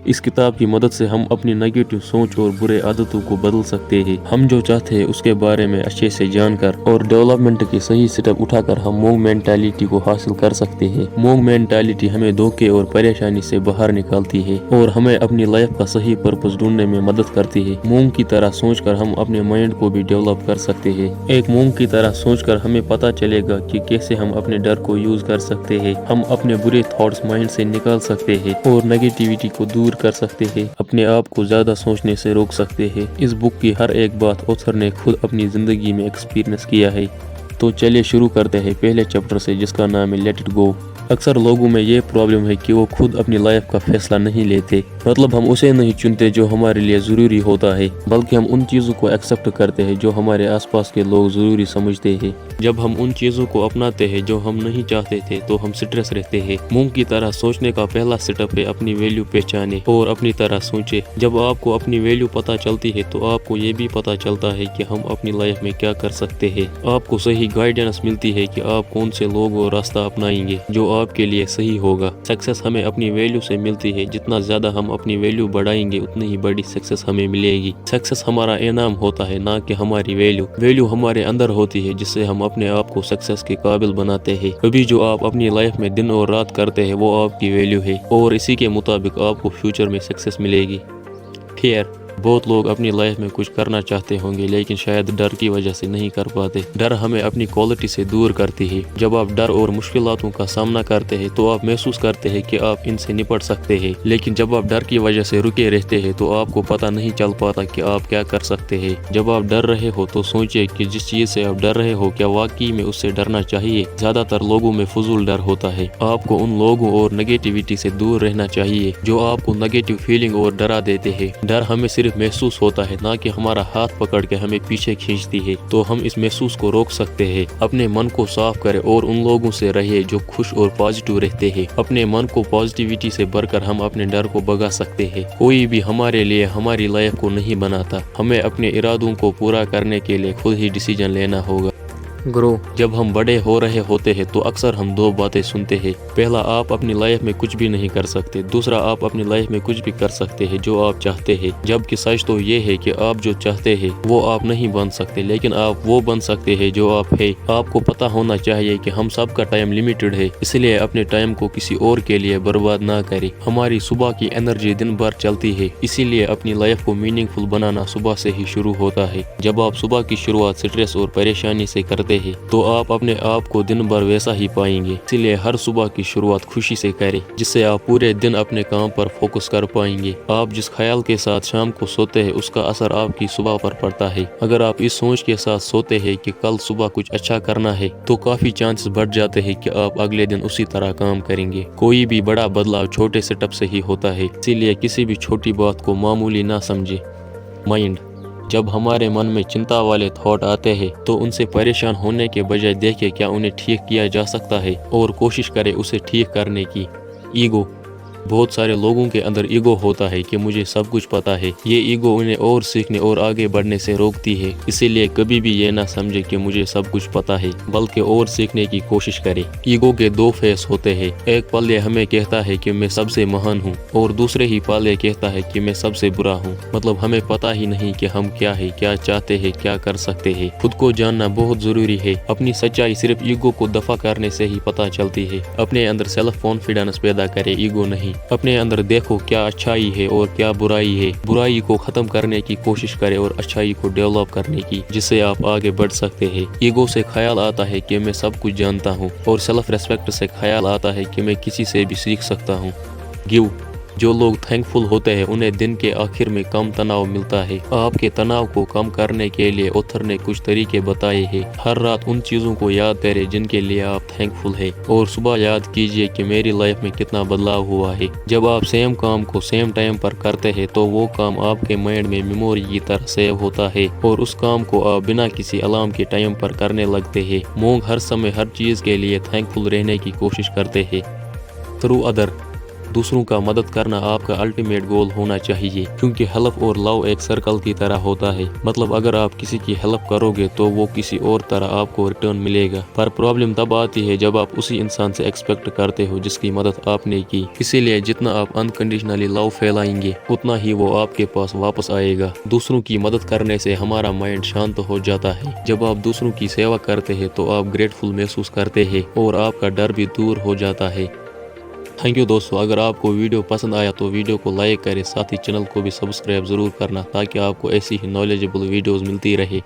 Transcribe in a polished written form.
اس کتاب کی مدد سے ہم اپنی نگیٹو سوچ اور برے عادتوں کو بدل سکتے ہیں۔ ہم جو چاہتے ہیں اس کے بارے میں اچھے سے جان کر اور ڈیولپمنٹ کے صحیح سٹیپ اٹھا کر ہم مونگ مینٹالٹی کو حاصل کر سکتے ہیں۔ مونگ مینٹالٹی ہمیں دھوکے اور پریشانی سے باہر نکالتی ہے اور ہمیں اپنی لائف کا صحیح پرپس ڈھونڈنے میں مدد کرتی ہے۔ مونگ کی طرح سوچ کر ہم اپنے مائنڈ کو بھی ڈیولپ کر سکتے ہیں۔ ایک مونگ کی طرح سوچ کر ہمیں پتہ چلے گا کہ کیسے ہم اپنے ڈر کو یوز کر سکتے ہیں۔ ہم اپنے برے تھاٹس مائنڈ سے نکال سکتے ہیں اور نیگیٹیوٹی کو دور کر سکتے ہیں، اپنے آپ کو زیادہ سوچنے سے روک سکتے ہیں۔ اس بک کی ہر ایک بات آتھر نے خود اپنی زندگی میں ایکسپیرینس کیا ہے۔ تو چلیے شروع کرتے ہیں پہلے چیپٹر سے، جس کا نام ہے لیٹ اٹ گو۔ اکثر لوگوں میں یہ پرابلم ہے کہ وہ خود اپنی لائف کا فیصلہ نہیں لیتے، مطلب ہم اسے نہیں چنتے جو ہمارے لیے ضروری ہوتا ہے، بلکہ ہم ان چیزوں کو ایکسیپٹ کرتے ہیں جو ہمارے آس پاس کے لوگ ضروری سمجھتے ہیں۔ جب ہم ان چیزوں کو اپناتے ہیں جو ہم نہیں چاہتے تھے تو ہم سٹریس رہتے ہیں۔ مونگ کی طرح سوچنے کا پہلا سٹیپ ہے اپنی ویلیو پہچانے اور اپنی طرح سوچے۔ جب آپ کو اپنی ویلیو پتہ چلتی ہے تو آپ کو یہ بھی پتہ چلتا ہے کہ ہم اپنی لائف میں کیا کر سکتے ہیں۔ آپ کو صحیح گائیڈنس ملتی ہے کہ آپ کون سے لوگ اور راستہ اپنائیں گے جو آپ کے لیے صحیح ہوگا۔ سکسیس ہمیں اپنی ویلیو سے ملتی ہے، جتنا زیادہ ہم اپنی ویلیو بڑھائیں گے اتنی ہی بڑی سکسیس ہمیں ملے گی۔ سکسیس ہمارا انعام ہوتا ہے، نہ کہ ہماری ویلیو۔ ویلیو ہمارے اندر ہوتی ہے جس سے ہم اپنے آپ کو سکسیس کے قابل بناتے ہیں۔ ابھی جو آپ اپنی لائف میں دن اور رات کرتے ہیں وہ آپ کی ویلیو ہے اور اسی کے مطابق آپ کو فیوچر میں سکسیس ملے گی۔ فیئر، بہت لوگ اپنی لائف میں کچھ کرنا چاہتے ہوں گے لیکن شاید ڈر کی وجہ سے نہیں کر پاتے۔ ڈر ہمیں اپنی کوالٹی سے دور کرتی ہے۔ جب آپ ڈر اور مشکلاتوں کا سامنا کرتے ہیں تو آپ محسوس کرتے ہیں کہ آپ ان سے نپٹ سکتے ہیں، لیکن جب آپ ڈر کی وجہ سے رکے رہتے ہیں تو آپ کو پتہ نہیں چل پاتا کہ آپ کیا کر سکتے ہیں۔ جب آپ ڈر رہے ہو تو سوچیں کہ جس چیز سے آپ ڈر رہے ہو کیا واقعی میں اس سے ڈرنا چاہیے۔ زیادہ تر لوگوں میں فضول ڈر ہوتا ہے۔ آپ کو ان لوگوں اور نیگیٹیوٹی سے دور رہنا چاہیے جو آپ کو نیگیٹو فیلنگ اور ڈرا دیتے ہیں۔ ڈر ہمیں صرف محسوس ہوتا ہے، نہ کہ ہمارا ہاتھ پکڑ کے ہمیں پیچھے کھینچتی ہے، تو ہم اس محسوس کو روک سکتے ہیں۔ اپنے من کو صاف کریں اور ان لوگوں سے رہے جو خوش اور پازیٹیو رہتے ہیں۔ اپنے من کو پازیٹیوٹی سے بھر کر ہم اپنے ڈر کو بھگا سکتے ہیں۔ کوئی بھی ہمارے لیے ہماری لائف کو نہیں بناتا، ہمیں اپنے ارادوں کو پورا کرنے کے لیے خود ہی ڈیسیجن لینا ہوگا۔ گرو، جب ہم بڑے ہو رہے ہوتے ہیں تو اکثر ہم دو باتیں سنتے ہیں۔ پہلا، آپ اپنی لائف میں کچھ بھی نہیں کر سکتے۔ دوسرا، آپ اپنی لائف میں کچھ بھی کر سکتے ہیں جو آپ چاہتے ہیں۔ جبکہ سچ تو یہ ہے کہ آپ جو چاہتے ہیں وہ آپ نہیں بن سکتے، لیکن آپ وہ بن سکتے ہیں جو آپ ہیں۔ آپ کو پتہ ہونا چاہیے کہ ہم سب کا ٹائم لمیٹڈ ہے، اس لیے اپنے ٹائم کو کسی اور کے لیے برباد نہ کریں۔ ہماری صبح کی انرجی دن بھر چلتی ہے، اسی لیے اپنی لائف کو میننگ فل بنانا صبح سے ہی شروع ہوتا ہے۔ جب آپ صبح کی شروعات سٹریس اور پریشانی سے کرتے ہیں تو آپ اپنے آپ کو دن بھر ویسا ہی پائیں گے۔ اسی لیے ہر صبح کی شروعات خوشی سے کریں، جس سے آپ پورے دن اپنے کام پر فوکس کر پائیں گے۔ آپ جس خیال کے ساتھ شام کو سوتے ہیں اس کا اثر آپ کی صبح پر پڑتا ہے۔ اگر آپ اس سوچ کے ساتھ سوتے ہیں کہ کل صبح کچھ اچھا کرنا ہے تو کافی چانسز بڑھ جاتے ہیں کہ آپ اگلے دن اسی طرح کام کریں گے۔ کوئی بھی بڑا بدلاؤ چھوٹے سٹیپ سے ہی ہوتا ہے، اسی لیے کسی بھی چھوٹی بات کو معمولی نہ سمجھیں۔ مائنڈ، جب ہمارے من میں چنتا والے تھاٹ آتے ہیں تو ان سے پریشان ہونے کے بجائے دیکھیں کیا انہیں ٹھیک کیا جا سکتا ہے اور کوشش کریں اسے ٹھیک کرنے کی۔ ایگو، بہت سارے لوگوں کے اندر ایگو ہوتا ہے کہ مجھے سب کچھ پتا ہے۔ یہ ایگو انہیں اور سیکھنے اور آگے بڑھنے سے روکتی ہے، اسی لیے کبھی بھی یہ نہ سمجھے کہ مجھے سب کچھ پتا ہے، بلکہ اور سیکھنے کی کوشش کرے۔ ایگو کے دو فیس ہوتے ہیں، ایک پل یہ ہمیں کہتا ہے کہ میں سب سے مہان ہوں اور دوسرے ہی پل یہ کہتا ہے کہ میں سب سے برا ہوں۔ مطلب ہمیں پتا ہی نہیں کہ ہم کیا ہے، کیا چاہتے ہیں، کیا کر سکتے ہیں۔ خود کو جاننا بہت ضروری ہے۔ اپنی سچائی صرف ایگو کو دفع کرنے سے ہی پتا چلتی ہے۔ اپنے اندر سیلف کانفیڈنس پیدا کرے، ایگو نہیں۔ اپنے اندر دیکھو کیا اچھائی ہے اور کیا برائی ہے۔ برائی کو ختم کرنے کی کوشش کرے اور اچھائی کو ڈیولپ کرنے کی، جس سے آپ آگے بڑھ سکتے ہیں۔ ایگو سے خیال آتا ہے کہ میں سب کچھ جانتا ہوں، اور سیلف ریسپیکٹ سے خیال آتا ہے کہ میں کسی سے بھی سیکھ سکتا ہوں۔ گیو، جو لوگ تھینک فل ہوتے ہیں انہیں دن کے آخر میں کم تناؤ ملتا ہے۔ آپ کے تناؤ کو کم کرنے کے لیے آتھر نے کچھ طریقے بتائے ہیں۔ ہر رات ان چیزوں کو یاد کریں جن کے لیے آپ تھینک فل ہیں، اور صبح یاد کیجئے کہ میری لائف میں کتنا بدلاؤ ہوا ہے۔ جب آپ سیم کام کو سیم ٹائم پر کرتے ہیں تو وہ کام آپ کے مائنڈ میں میموری کی طرح سیو ہوتا ہے، اور اس کام کو آپ بنا کسی الارم کے ٹائم پر کرنے لگتے ہیں۔ مونگ ہر سمے ہر چیز کے لیے تھینک فل رہنے کی کوشش کرتے ہیں۔ تھرو ادر، دوسروں کا مدد کرنا آپ کا الٹیمیٹ گول ہونا چاہیے، کیونکہ ہیلپ اور لو ایک سرکل کی طرح ہوتا ہے۔ مطلب اگر آپ کسی کی ہیلپ کرو گے تو وہ کسی اور طرح آپ کو ریٹرن ملے گا، پر پرابلم تب آتی ہے جب آپ اسی انسان سے ایکسپیکٹ کرتے ہو جس کی مدد آپ نے کی۔ اسی لیے جتنا آپ انکنڈیشنلی لو پھیلائیں گے اتنا ہی وہ آپ کے پاس واپس آئے گا۔ دوسروں کی مدد کرنے سے ہمارا مائنڈ شانت ہو جاتا ہے۔ جب آپ دوسروں کی سیوا کرتے ہیں تو آپ گریٹفل محسوس کرتے ہیں اور آپ کا ڈر بھی دور ہو جاتا ہے۔ تھینک یو دوستو، اگر آپ کو ویڈیو پسند آیا تو ویڈیو کو لائک کریں، ساتھ ہی چینل کو بھی سبسکرائب ضرور کرنا تاکہ آپ کو ایسی ہی نالجبل ویڈیوز ملتی رہے۔